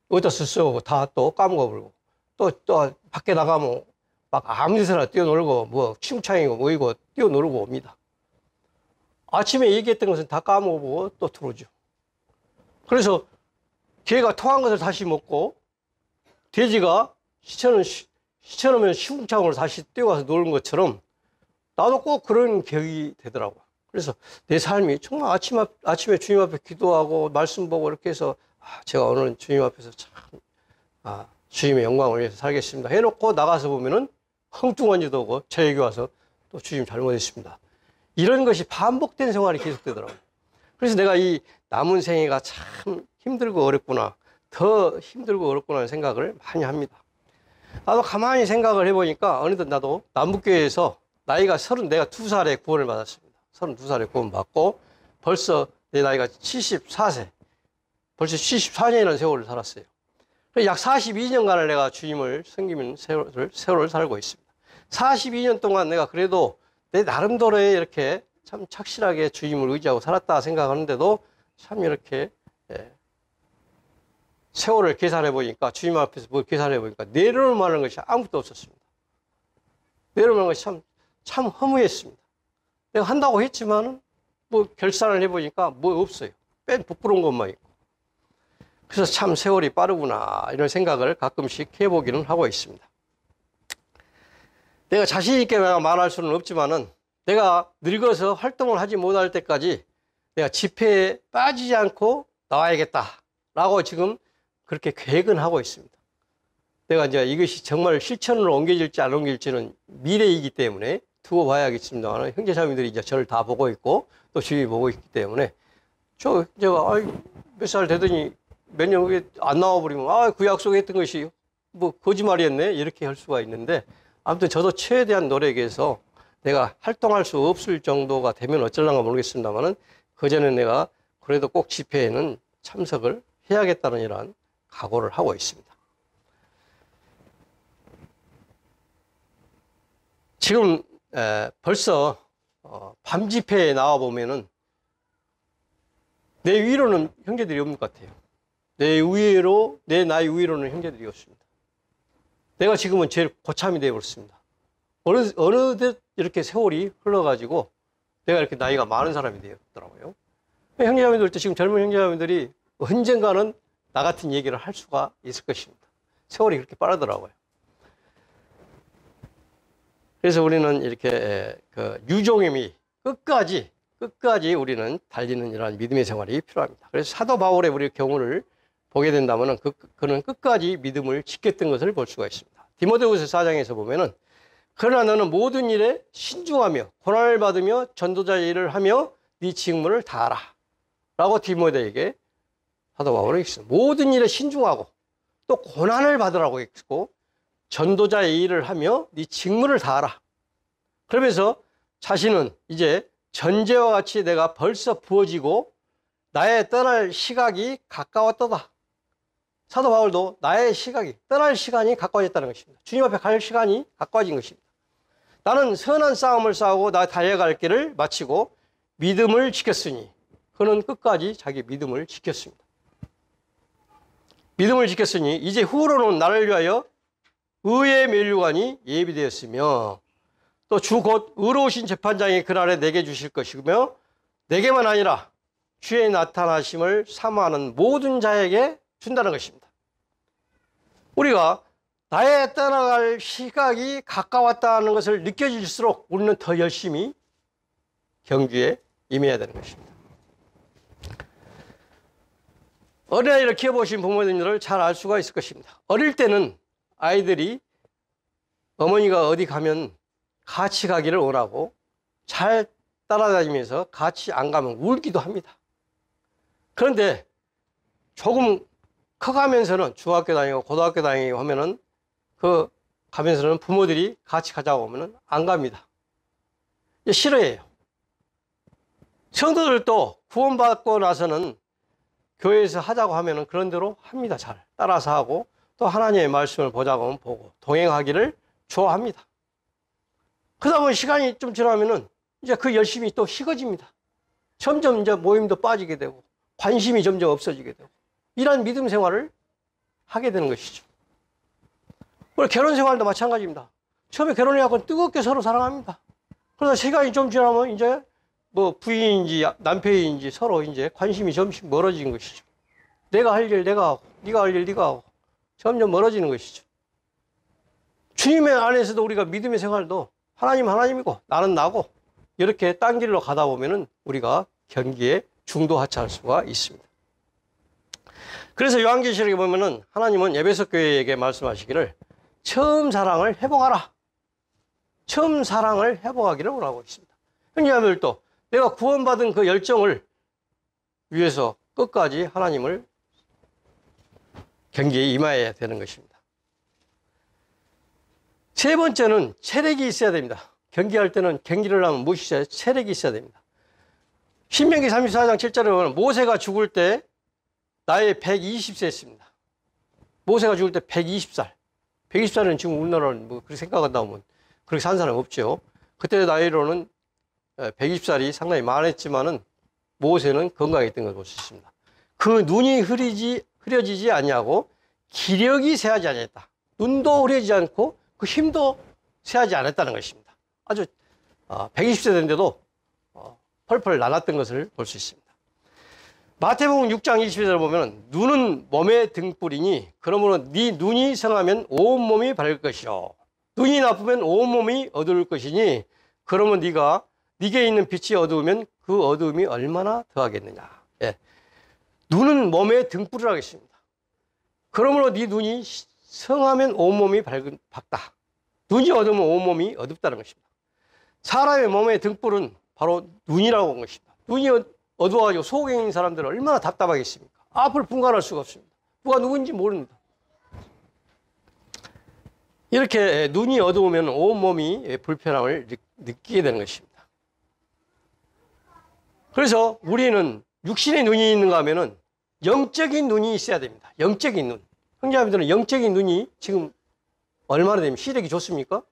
어디다 썼어? 다 또 까먹어버리고. 또 밖에 나가면 막 아무 데서나 뛰어놀고, 뭐 침창이고 뭐이고 뛰어놀고 옵니다. 아침에 얘기했던 것은 다 까먹고 또 들어오죠. 그래서 개가 토한 것을 다시 먹고, 돼지가 시처놓으면 시궁창으로 다시 뛰어가서 노는 것처럼 나도 꼭 그런 격이 되더라고요. 그래서 내 삶이 정말 아침에 주님 앞에 기도하고 말씀 보고 이렇게 해서, 제가 오늘 주님 앞에서 참, 주님의 영광을 위해서 살겠습니다 해놓고 나가서 보면은 엉뚱한 짓도 오고, 저에게 와서 또 주님 잘못했습니다. 이런 것이 반복된 생활이 계속되더라고요. 그래서 내가 이 남은 생애가 참 힘들고 어렵구나, 더 힘들고 어렵구나 하는 생각을 많이 합니다. 나도 가만히 생각을 해보니까 어느덧 나도 남북교회에서 나이가 내가 2살에 구원을 받았습니다. 32살에 구원 받고 벌써 내 나이가 74세, 벌써 74년이라는 세월을 살았어요. 약 42년간을 내가 주님을 섬기는 세월을 살고 있습니다. 42년 동안 내가 그래도 내 나름대로의 이렇게 참 착실하게 주님을 의지하고 살았다 생각하는데도 참 이렇게 세월을 계산해 보니까, 주님 앞에서 뭘 계산해 보니까 내려놓을 만한 것이 아무것도 없었습니다. 내려놓을 만한 것이 참 허무했습니다. 내가 한다고 했지만은 뭐 결산을 해 보니까 뭐 없어요. 뺀 부끄러운 것만 있고. 그래서 참 세월이 빠르구나 이런 생각을 가끔씩 해보기는 하고 있습니다. 내가 자신 있게 말할 수는 없지만은, 내가 늙어서 활동을 하지 못할 때까지 내가 집회에 빠지지 않고 나와야겠다라고 지금 그렇게 계획은 하고 있습니다. 내가 이제 이것이 정말 실천으로 옮겨질지 안 옮겨질지는 미래이기 때문에 두고 봐야겠습니다만, 형제자매들이 이제 저를 다 보고 있고 또 주위 보고 있기 때문에, 제가 몇 살 되더니 몇 년 후에 안 나와버리면, 그 약속했던 것이 뭐 거짓말이었네 이렇게 할 수가 있는데, 아무튼 저도 최대한 노력해서 내가 활동할 수 없을 정도가 되면 어쩌려나 모르겠습니다만은, 그전에 내가 그래도 꼭 집회에는 참석을 해야겠다는 이러한 각오를 하고 있습니다. 지금 벌써 밤 집회에 나와 보면은 내 위로는 형제들이 없는 것 같아요. 내 나이 위로는 형제들이 없습니다. 내가 지금은 제일 고참이 되어버렸습니다. 어느덧 이렇게 세월이 흘러가지고 내가 이렇게 나이가 많은 사람이 되었더라고요. 형제자매들도, 지금 젊은 형제자매들이 언젠가는 나 같은 얘기를 할 수가 있을 것입니다. 세월이 그렇게 빠르더라고요. 그래서 우리는 이렇게 유종임이 끝까지 우리는 달리는 이러한 믿음의 생활이 필요합니다. 그래서 사도 바울의 우리 경우를 보게 된다면은 그는 끝까지 믿음을 지켰던 것을 볼 수가 있습니다. 디모데후서 4장에서 보면은, 그러나 너는 모든 일에 신중하며 고난을 받으며 전도자의 일을 하며 네 직무를 다하라 라고 디모데에게 사도 바울은 있습니다. 모든 일에 신중하고 또 고난을 받으라고 했고, 전도자의 일을 하며 네 직무를 다하라. 그러면서 자신은 이제 전제와 같이 내가 벌써 부어지고 나의 떠날 시각이 가까웠도다. 사도 바울도 나의 시각이, 떠날 시간이 가까워졌다는 것입니다. 주님 앞에 갈 시간이 가까워진 것입니다. 나는 선한 싸움을 싸우고 나 달려갈 길을 마치고 믿음을 지켰으니, 그는 끝까지 자기 믿음을 지켰습니다. 믿음을 지켰으니 이제 후로는 나를 위하여 의의 면류관이 예비되었으며, 또 주 곧 의로우신 재판장이 그날에 내게 주실 것이며, 내게만 아니라 주의 나타나심을 사모하는 모든 자에게 준다는 것입니다. 우리가 나의 떠나갈 시각이 가까웠다는 것을 느껴질수록 우리는 더 열심히 경주에 임해야 되는 것입니다. 어린아이를 키워보신 부모님들을 잘 알 수가 있을 것입니다. 어릴 때는 아이들이 어머니가 어디 가면 같이 가기를 원하고 잘 따라다니면서 같이 안 가면 울기도 합니다. 그런데 조금 커가면서는 중학교 다니고 고등학교 다니고 하면은 그 가면서는 부모들이 같이 가자고 하면은 안 갑니다. 싫어해요. 성도들도 구원받고 나서는 교회에서 하자고 하면은 그런 대로 합니다. 잘 따라서 하고 또 하나님의 말씀을 보자고 하면 보고 동행하기를 좋아합니다. 그러다 보면 시간이 좀 지나면은 이제 그 열심이 또 식어집니다. 점점 이제 모임도 빠지게 되고 관심이 점점 없어지게 되고 이런 믿음 생활을 하게 되는 것이죠. 그리고 결혼 생활도 마찬가지입니다. 처음에 결혼해갖고 뜨겁게 서로 사랑합니다. 그러다 시간이 좀 지나면 이제 뭐 부인인지 남편인지 서로 이제 관심이 점씩 멀어지는 것이죠. 내가 할 일 내가 하고 네가 할 일 네가 하고 점점 멀어지는 것이죠. 주님의 안에서도 우리가 믿음의 생활도 하나님 하나님이고 나는 나고 이렇게 딴 길로 가다 보면은 우리가 경기에 중도하차할 수가 있습니다. 그래서 요한계시록에 보면은 하나님은 에베소 교회에게 말씀하시기를 처음 사랑을 회복하라. 처음 사랑을 회복하기를 원하고 있습니다. 형제자매들도 내가 구원받은 그 열정을 위해서 끝까지 하나님을 경기에 임해야 되는 것입니다. 세 번째는 체력이 있어야 됩니다. 경기할 때는 경기를 하면 무엇이 있어야 체력이 있어야 됩니다. 신명기 34장 7절에 보면 모세가 죽을 때 나이 120세였습니다. 모세가 죽을 때 120살. 120살은 지금 우리나라는 뭐 그렇게 생각한다면 그렇게 산 사람 없죠. 그때 나이로는 120살이 상당히 많았지만은 모세는 건강했던 걸 볼 수 있습니다. 그 눈이 흐려지지 않냐고 기력이 쇠하지 않았다. 눈도 흐려지지 않고 그 힘도 쇠하지 않았다는 것입니다. 아주 120세 된데도 펄펄 날았던 것을 볼 수 있습니다. 마태복음 6장 20절을 보면 눈은 몸의 등불이니 그러므로 네 눈이 성하면 온몸이 밝을 것이요 눈이 나쁘면 온몸이 어두울 것이니 그러면 네게 있는 빛이 어두우면 그 어두움이 얼마나 더하겠느냐. 예. 눈은 몸의 등불이라고 했습니다. 그러므로 네 눈이 성하면 온몸이 밝다. 눈이 어두우면 온몸이 어둡다는 것입니다. 사람의 몸의 등불은 바로 눈이라고 한 것입니다. 눈이 어두워가지고 속에 있는 사람들은 얼마나 답답하겠습니까? 앞을 분간할 수가 없습니다. 누가 누군지 모릅니다. 이렇게 눈이 어두우면 온몸이 불편함을 느끼게 되는 것입니다. 그래서 우리는 육신의 눈이 있는가 하면은 영적인 눈이 있어야 됩니다. 영적인 눈. 형제자매들은 영적인 눈이 지금 얼마나 되면 시력이 좋습니까?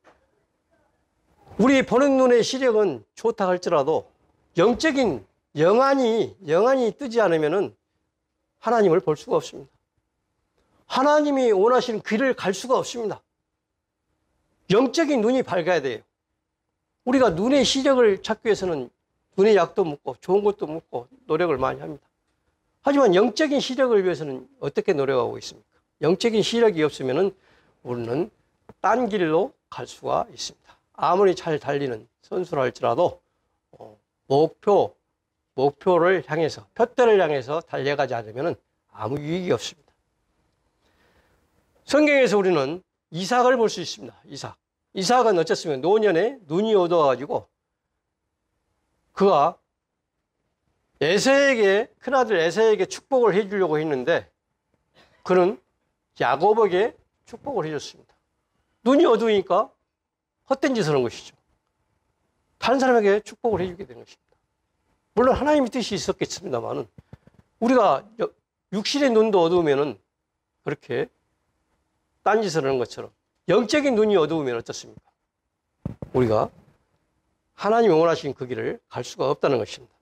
우리 보는 눈의 시력은 좋다 할지라도 영적인 영안이 뜨지 않으면은 하나님을 볼 수가 없습니다. 하나님이 원하시는 길을 갈 수가 없습니다. 영적인 눈이 밝아야 돼요. 우리가 눈의 시력을 찾기 위해서는 눈의 약도 먹고 좋은 것도 먹고 노력을 많이 합니다. 하지만 영적인 시력을 위해서는 어떻게 노력하고 있습니까? 영적인 시력이 없으면은 우리는 딴 길로 갈 수가 있습니다. 아무리 잘 달리는 선수라 할지라도 목표를 향해서 표대를 향해서 달려가지 않으면 아무 유익이 없습니다. 성경에서 우리는 이삭을 볼 수 있습니다. 이삭은 어쨌습니까? 노년에 눈이 어두워가지고 그가 큰아들 에서에게 축복을 해주려고 했는데 그는 야곱에게 축복을 해줬습니다. 눈이 어두우니까 헛된 짓을 한 것이죠. 다른 사람에게 축복을 해주게 된 것입니다. 물론 하나님의 뜻이 있었겠습니다만은 우리가 육신의 눈도 어두우면은 그렇게 딴짓을 하는 것처럼 영적인 눈이 어두우면 어떻습니까? 우리가 하나님이 원하신 그 길을 갈 수가 없다는 것입니다.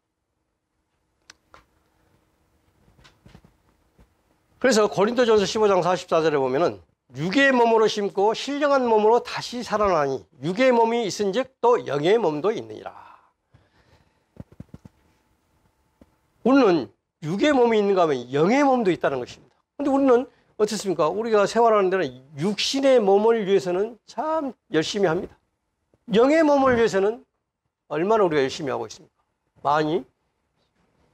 그래서 고린도전서 15장 44절에 보면은 육의 몸으로 심고 신령한 몸으로 다시 살아나니 육의 몸이 있은즉 또 영의 몸도 있느니라. 우리는 육의 몸이 있는가 하면 영의 몸도 있다는 것입니다. 그런데 우리는 어떻습니까? 우리가 생활하는 데는 육신의 몸을 위해서는 참 열심히 합니다. 영의 몸을 위해서는 얼마나 우리가 열심히 하고 있습니까? 많이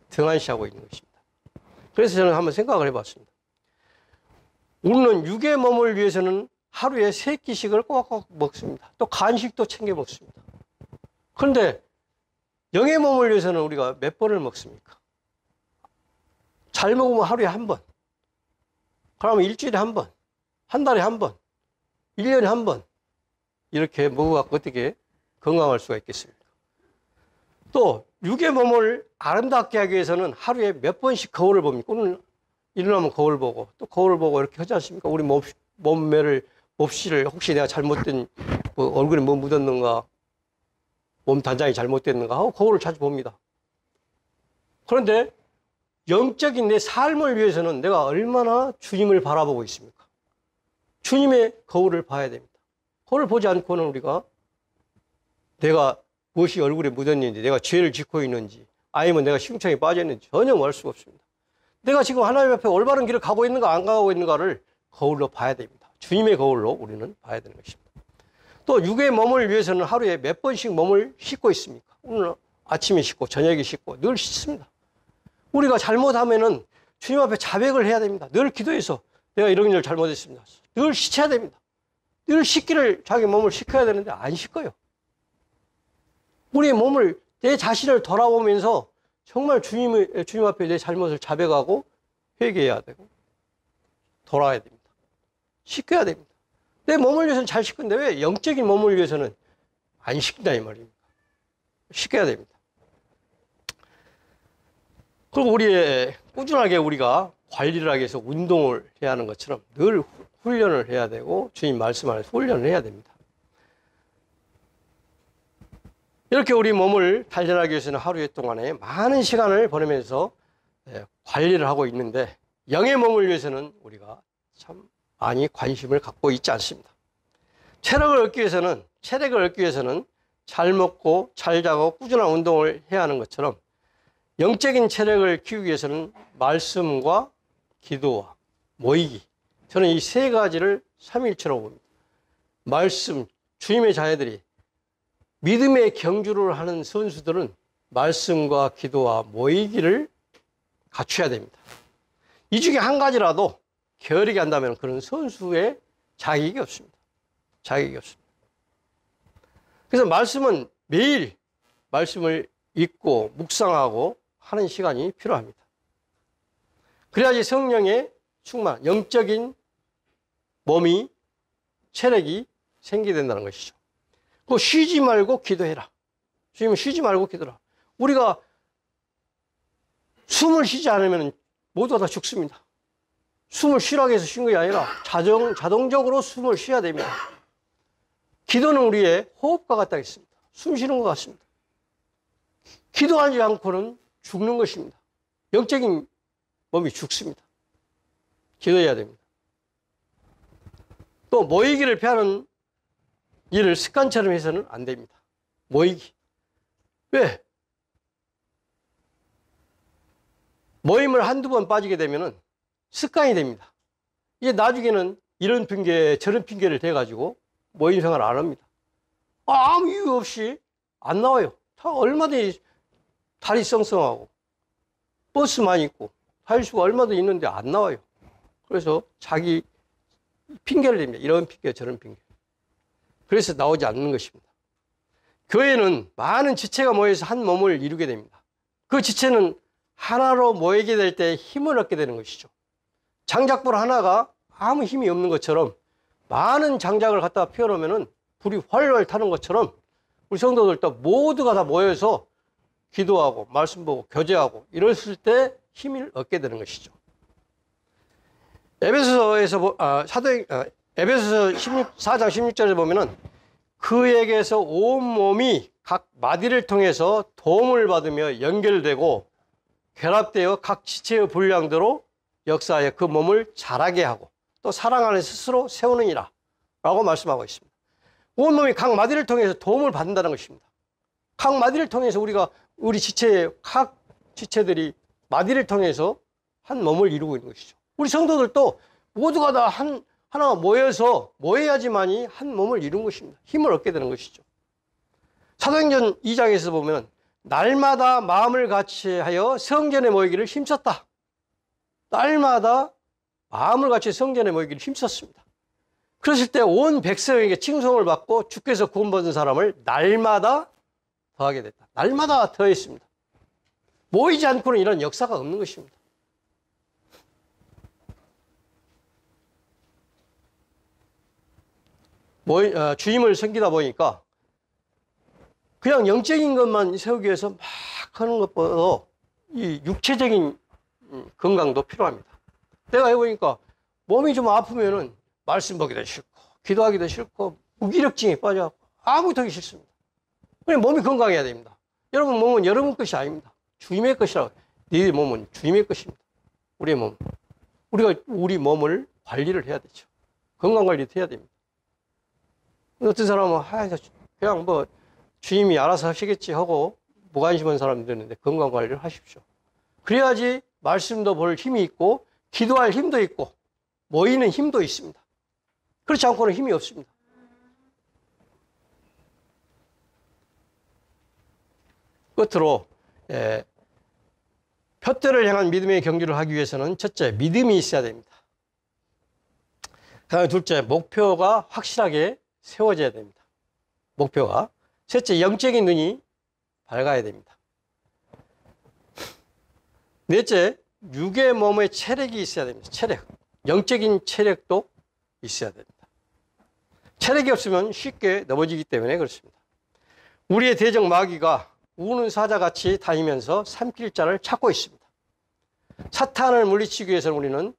등한시하고 있는 것입니다. 그래서 저는 한번 생각을 해봤습니다. 우리는 육의 몸을 위해서는 하루에 3끼씩을 꼭꼭 먹습니다. 또 간식도 챙겨 먹습니다. 그런데 영의 몸을 위해서는 우리가 몇 번을 먹습니까? 잘 먹으면 하루에 한 번, 그러면 일주일에 한 번, 한 달에 한 번, 1년에 한 번, 이렇게 먹어갖고 어떻게 건강할 수가 있겠습니까? 또 육의 몸을 아름답게 하기 위해서는 하루에 몇 번씩 거울을 봅니까? 오늘 일어나면 거울 보고 또 거울 보고 이렇게 하지 않습니까? 우리 몸매를 몹시를 혹시 내가 잘못된 뭐 얼굴에 뭐 묻었는가, 몸 단장이 잘못됐는가 하고 거울을 자주 봅니다. 그런데 영적인 내 삶을 위해서는 내가 얼마나 주님을 바라보고 있습니까? 주님의 거울을 봐야 됩니다. 거울을 보지 않고는 우리가 내가 무엇이 얼굴에 묻었는지, 내가 죄를 짓고 있는지, 아니면 내가 시궁창에 빠져 있는지 전혀 알 수가 없습니다. 내가 지금 하나님 앞에 올바른 길을 가고 있는가 안 가고 있는가를 거울로 봐야 됩니다. 주님의 거울로 우리는 봐야 되는 것입니다. 또 육의 몸을 위해서는 하루에 몇 번씩 몸을 씻고 있습니까? 오늘 아침에 씻고 저녁에 씻고 늘 씻습니다. 우리가 잘못하면은 주님 앞에 자백을 해야 됩니다. 늘 기도해서 내가 이런 일을 잘못했습니다. 늘 씻어야 됩니다. 늘 씻기를, 자기 몸을 씻어야 되는데 안 씻어요. 우리의 몸을, 내 자신을 돌아보면서 정말 주님 앞에 내 잘못을 자백하고 회개해야 되고 돌아야 됩니다. 씻겨야 됩니다. 내 몸을 위해서는 잘 씻는데 왜 영적인 몸을 위해서는 안 씻긴다 이 말입니다. 씻겨야 됩니다. 그리고 꾸준하게 우리가 관리를 하기 위해서 운동을 해야 하는 것처럼 늘 훈련을 해야 되고 주님 말씀 안에서 훈련을 해야 됩니다. 이렇게 우리 몸을 단련하기 위해서는 하루에 동안에 많은 시간을 보내면서 관리를 하고 있는데 영의 몸을 위해서는 우리가 참 많이 관심을 갖고 있지 않습니다. 체력을 얻기 위해서는 잘 먹고 잘 자고 꾸준한 운동을 해야 하는 것처럼 영적인 체력을 키우기 위해서는 말씀과 기도와 모이기, 저는 이 세 가지를 삼일체로 봅니다. 말씀, 주님의 자녀들이 믿음의 경주를 하는 선수들은 말씀과 기도와 모이기를 갖춰야 됩니다. 이 중에 한 가지라도 게으르게 한다면 그런 선수의 자격이 없습니다. 자격이 없습니다. 그래서 말씀은 매일 말씀을 읽고 묵상하고 하는 시간이 필요합니다. 그래야지 성령의 충만, 영적인 몸이, 체력이 생기게 된다는 것이죠. 그 쉬지 말고 기도해라. 주님은 쉬지 말고 기도해라. 우리가 숨을 쉬지 않으면 모두가 다 죽습니다. 숨을 쉬라고 해서 쉰 것이 아니라 자동적으로 숨을 쉬어야 됩니다. 기도는 우리의 호흡과 같다 했습니다. 숨 쉬는 것 같습니다. 기도하지 않고는 죽는 것입니다. 영적인 몸이 죽습니다. 기도해야 됩니다. 또 모이기를 피하는 일을 습관처럼 해서는 안 됩니다. 모이기. 왜? 모임을 한두 번 빠지게 되면 습관이 됩니다. 이제 나중에는 이런 핑계 저런 핑계를 대가지고 모임 생활을 안 합니다. 아무 이유 없이 안 나와요. 얼마든지 다리 썽썽하고 버스만 있고 타일수가 얼마든지 있는데 안 나와요. 그래서 자기 핑계를 댑니다. 이런 핑계 저런 핑계. 그래서 나오지 않는 것입니다. 교회는 많은 지체가 모여서 한 몸을 이루게 됩니다. 그 지체는 하나로 모이게 될 때 힘을 얻게 되는 것이죠. 장작불 하나가 아무 힘이 없는 것처럼 많은 장작을 갖다가 피워놓으면 불이 활활 타는 것처럼 우리 성도들도 모두가 다 모여서 기도하고 말씀 보고 교제하고 이랬을 때 힘을 얻게 되는 것이죠. 에베소서 4장 16절에 보면은 그에게서 온몸이 각 마디를 통해서 도움을 받으며 연결되고 결합되어 각 지체의 분량대로 역사하여 그 몸을 자라게 하고 또 사랑 안에 스스로 세우느니라 라고 말씀하고 있습니다. 온몸이 각 마디를 통해서 도움을 받는다는 것입니다. 각 마디를 통해서 우리 지체의 각 지체들이 마디를 통해서 한 몸을 이루고 있는 것이죠. 우리 성도들도 모두가 다 하나가 모여야지만이 한 몸을 이룬 것입니다. 힘을 얻게 되는 것이죠. 사도행전 2장에서 보면 날마다 마음을 같이하여 성전에 모이기를 힘썼다. 날마다 마음을 같이 성전에 모이기를 힘썼습니다. 그랬을 때 온 백성에게 칭송을 받고 주께서 구원받은 사람을 날마다 더하게 됐다. 날마다 더했습니다. 모이지 않고는 이런 역사가 없는 것입니다. 주임을 섬기다 보니까 그냥 영적인 것만 세우기 위해서 막 하는 것보다 이 육체적인 건강도 필요합니다. 내가 해보니까 몸이 좀 아프면은 말씀 보기도 싫고 기도하기도 싫고 무기력증에 빠져 아무것도 하기 싫습니다. 그냥 몸이 건강해야 됩니다. 여러분 몸은 여러분 것이 아닙니다. 주님의 것이라고. 네 몸은 주님의 것입니다. 우리의 몸. 우리가 우리 몸을 관리를 해야 되죠. 건강 관리도 해야 됩니다. 어떤 사람은 그냥 뭐 주님이 알아서 하시겠지 하고 무관심한 사람들이 있는데 건강 관리를 하십시오. 그래야지 말씀도 볼 힘이 있고 기도할 힘도 있고 모이는 힘도 있습니다. 그렇지 않고는 힘이 없습니다. 끝으로 표대를 향한 믿음의 경주를 하기 위해서는 첫째, 믿음이 있어야 됩니다. 그다음에 둘째, 목표가 확실하게 세워져야 됩니다. 목표가. 셋째, 영적인 눈이 밝아야 됩니다. 넷째, 육의 몸에 체력이 있어야 됩니다. 체력. 영적인 체력도 있어야 됩니다. 체력이 없으면 쉽게 넘어지기 때문에 그렇습니다. 우리의 대적 마귀가 우는 사자같이 다니면서 삼킬 자를 찾고 있습니다. 사탄을 물리치기 위해서는 우리는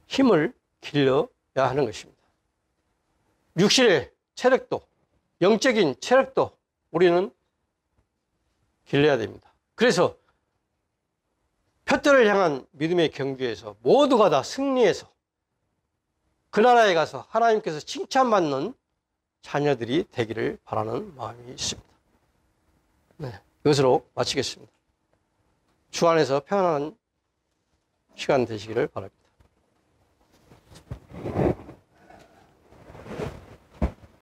힘을 길러야 하는 것입니다. 육신의 체력도, 영적인 체력도 우리는 길러야 됩니다. 그래서 표대를 향한 믿음의 경주에서 모두가 다 승리해서 그 나라에 가서 하나님께서 칭찬받는 자녀들이 되기를 바라는 마음이 있습니다. 네, 이것으로 마치겠습니다. 주 안에서 평안한 시간 되시기를 바랍니다.